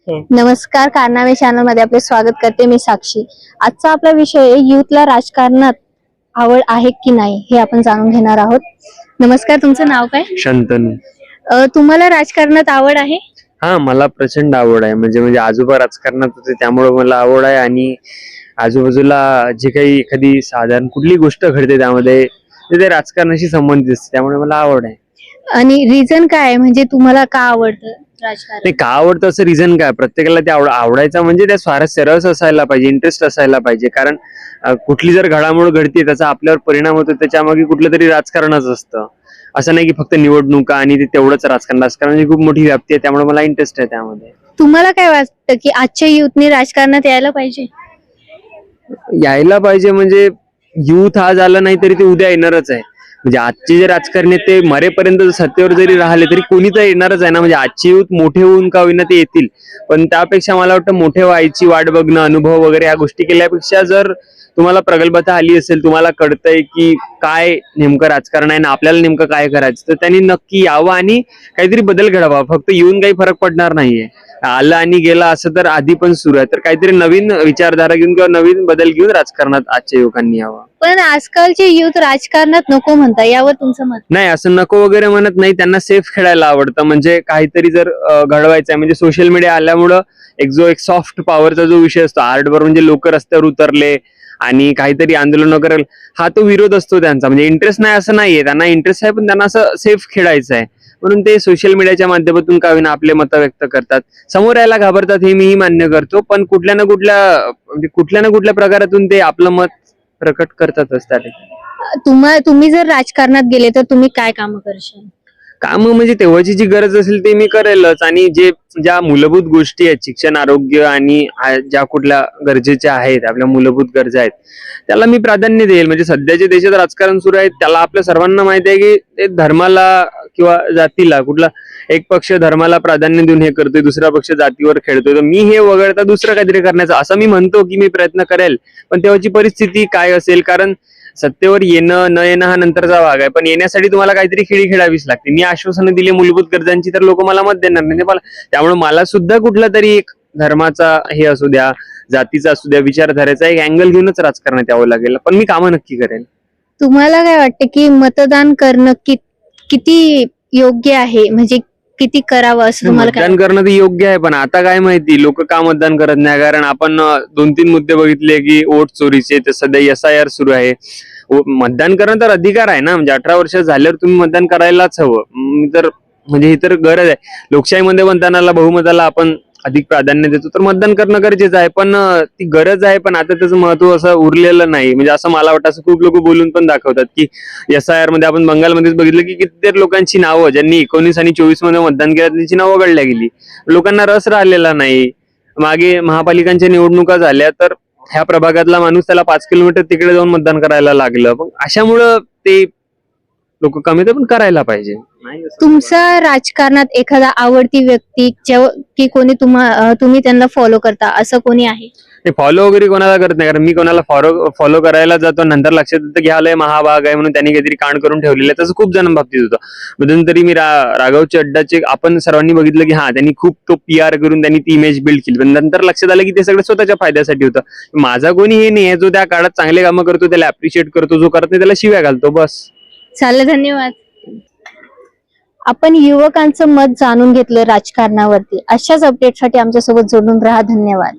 नमस्कार, कारनामे चॅनल मध्ये आपले स्वागत करते मी साक्षी। आजचा आपला विषय आहे युथला राजकारणात आवड आहे की नाही हे आपण जाणून घेणार आहोत। नमस्कार, तुमचं नाव काय? शंतनू। तुम्हाला राजकारणात आवड आहे? हा, मला प्रचंड आवड आहे। म्हणजे आजोबा राजकारणात होते त्यामुळे मला आवड आहे, आणि आजूबाजूला जे काही एखादी साधारण कुठली गोष्ट घडते त्यामध्ये ते राजकारणाशी संबंधित असते, त्यामुळे मला आवड आहे। आणि रिझन काय आहे, म्हणजे तुम्हाला का आवडतं राजकारण? नाही, का आवडतं असं रिझन काय, प्रत्येकाला ते आवडायचं म्हणजे त्या स्वारस्य रस असायला पाहिजे, इंटरेस्ट असायला पाहिजे। कारण कुठली जर घडामोड घडते त्याचा आपल्यावर परिणाम होतो, त्याच्यामागे कुठलं तरी राजकारणच असतं। असं नाही की फक्त निवडणुका आणि ते तेवढंच राजकारण। राजकारणाची खूप मोठी व्याप्ती आहे, त्यामुळे मला इंटरेस्ट आहे त्यामध्ये। तुम्हाला काय वाटतं की आजच्या युथने राजकारणात यायला पाहिजे? यायला पाहिजे म्हणजे युथ आज आलं नाही तरी ते उद्या येणारच आहे। म्हणजे आजचे जे राजकारणी ते मरेपर्यंत सत्तेवर जरी राहिले तरी कोणी तर येणारच आहे ना। म्हणजे आजची युथ मोठे होऊन का होईना ते येतील, पण त्यापेक्षा मला वाटतं मोठे व्हायची वाट बघणं, अनुभव वगैरे या गोष्टी केल्यापेक्षा जर तुम्हाला प्रगल्भता आली असेल, तुम्हाला कळतंय की काय नेमकं राजकारण आहे ना आपल्याला नेमकं काय करायचं, तर त्यांनी नक्की यावं आणि काहीतरी बदल घडावा। फक्त येऊन काही फरक पडणार नाहीये, आलं आणि गेला असं तर आधी पण सुरू आहे। तर काहीतरी नवीन विचारधारा घेऊन किंवा नवीन बदल घेऊन राजकारणात आजच्या युवकांनी यावं। पण आजकालचे युथ राजकारणात नको म्हणता, यावर तुमचं मत? नाही, असं नको वगैरे म्हणत नाही, त्यांना सेफ खेळायला आवडतं। म्हणजे काहीतरी जर घडवायचं आहे, म्हणजे सोशल मीडिया आल्यामुळं एक सॉफ्ट पॉवरचा जो विषय असतो, हार्डवर म्हणजे लोक रस्त्यावर उतरले आणि काहीतरी आंदोलन करेल, हा तो विरोध असतो त्यांचा। म्हणजे इंटरेस्ट नाही असं नाहीये, त्यांना इंटरेस्ट आहे पण त्यांना असं सेफ खेळायचं आहे, म्हणून ते सोशल मीडियाच्या माध्यमातून का होईना आपले मतं व्यक्त करतात। समोर यायला घाबरतात हे मीही मान्य करतो, पण कुठल्या ना कुठल्या प्रकारातून ते आपलं मत प्रकट करतातच त्या ठिकाणी। तुम्ही जर राजकारणात गेले तर तुम्ही काय काम करशाल? काम म्हणजे तेव्हाची जी गरज असेल ते मी करेलच, आणि ज्या मूलभूत गोष्टी आहेत, शिक्षण, आरोग्य आणि ज्या कुठल्या गरजेच्या आहेत, आपल्या मूलभूत गरजा आहेत, त्याला मी प्राधान्य देईल। म्हणजे सध्याचे देशात राजकारण सुरू आहे, त्याला आपल्या सर्वांना माहिती आहे की ते धर्माला किंवा जातीला, कुठला एक पक्ष धर्माला प्राधान्य देऊन हे करतोय, दुसरा पक्ष जातीवर खेळतोय, तर मी हे वगळता दुसरं काहीतरी करण्याचा असं मी म्हणतो की मी प्रयत्न करेल। पण तेव्हाची परिस्थिती काय असेल, कारण सत्तेवर येणं न येणं हा नंतरचा भाग आहे, पण येण्यासाठी तुम्हाला काहीतरी खेळी खेळावीच लागते। मी आश्वासनं दिली मूलभूत गरजांची तर लोक मला मत देणार नाही त्यामुळे मला सुद्धा कुठला तरी एक धर्माचा हे असू द्या, जातीचा असू द्या, विचारधारेचा एक अँगल घेऊनच राजकारणात यावं लागेल, पण मी कामं नक्की करेन। तुम्हाला काय वाटतं की मतदान करणं किती योग्य आहे, म्हणजे किती करावं असं तुम्हाला काय मतदान करणं तर योग्य आहे, पण आता काय माहिती लोक का मतदान करत नाही। कारण आपण 2-3 मुद्दे बघितले की वोट चोरीचे, तर सध्या SIR सुरू आहे। मतदान करणं तर अधिकार आहे ना, म्हणजे 18 वर्ष झाल्यावर तुम्ही मतदान करायलाच हवं। तर म्हणजे ही तर गरज आहे। लोकशाहीमध्ये मतदानाला, बहुमताला आपण अधिक प्राधान्य देतो, तर मतदान करणं गरजेचं आहे, पण ती गरज आहे, पण आता त्याचं महत्व असं उरलेलं नाही। म्हणजे असं मला वाटतं, असं खूप लोक बोलून पण दाखवतात की SIR मध्ये आपण बंगालमध्येच बघितलं की कितीतरी लोकांची नावं, ज्यांनी 19 आणि 24 मध्ये मतदान केलं, त्यांची नावं वगळल्या गेली। लोकांना रस राहिलेला नाही। मागे महापालिकांच्या निवडणुका झाल्या तर ह्या प्रभागातला माणूस त्याला 5 किलोमीटर तिकडे जाऊन मतदान करायला लागलं, पण अशामुळं ते लोक कमी तर पण करायला पाहिजे। तुमचा राजकारणात एखादा आवडती व्यक्ती की कोणी तुम्ही त्यांना फॉलो करता, असं कोणी आहे? फॉलो वगैरे कोणाला करत नाही, कारण मी कोणाला फॉलो करायला जातो, नंतर लक्षात येतं की हा लय महाभाग आहे म्हणून त्यांनी काहीतरी कांड करून ठेवलेलं आहे। तसं खूप जण बाबतीत होतं। मध्यंतरी मी राघव चड्डाचे आपण सर्वांनी बघितलं की हा त्यांनी खूप तो PR करून त्यांनी ती इमेज बिल्ड केली, पण नंतर लक्षात आलं की ते सगळं स्वतःच्या फायद्यासाठी होतं। माझा कोणी हे नाही आहे, जो त्या काळात चांगले कामं करतो त्याला अप्रिशिएट करतो, जो करत नाही त्याला शिव्या घालतो, बस। चालेल, धन्यवाद। आपण युवकांचं मत जाणून घेतलं राजकारणावरती। अशाच अपडेटसाठी आमच्यासोबत जोडून राहा। धन्यवाद।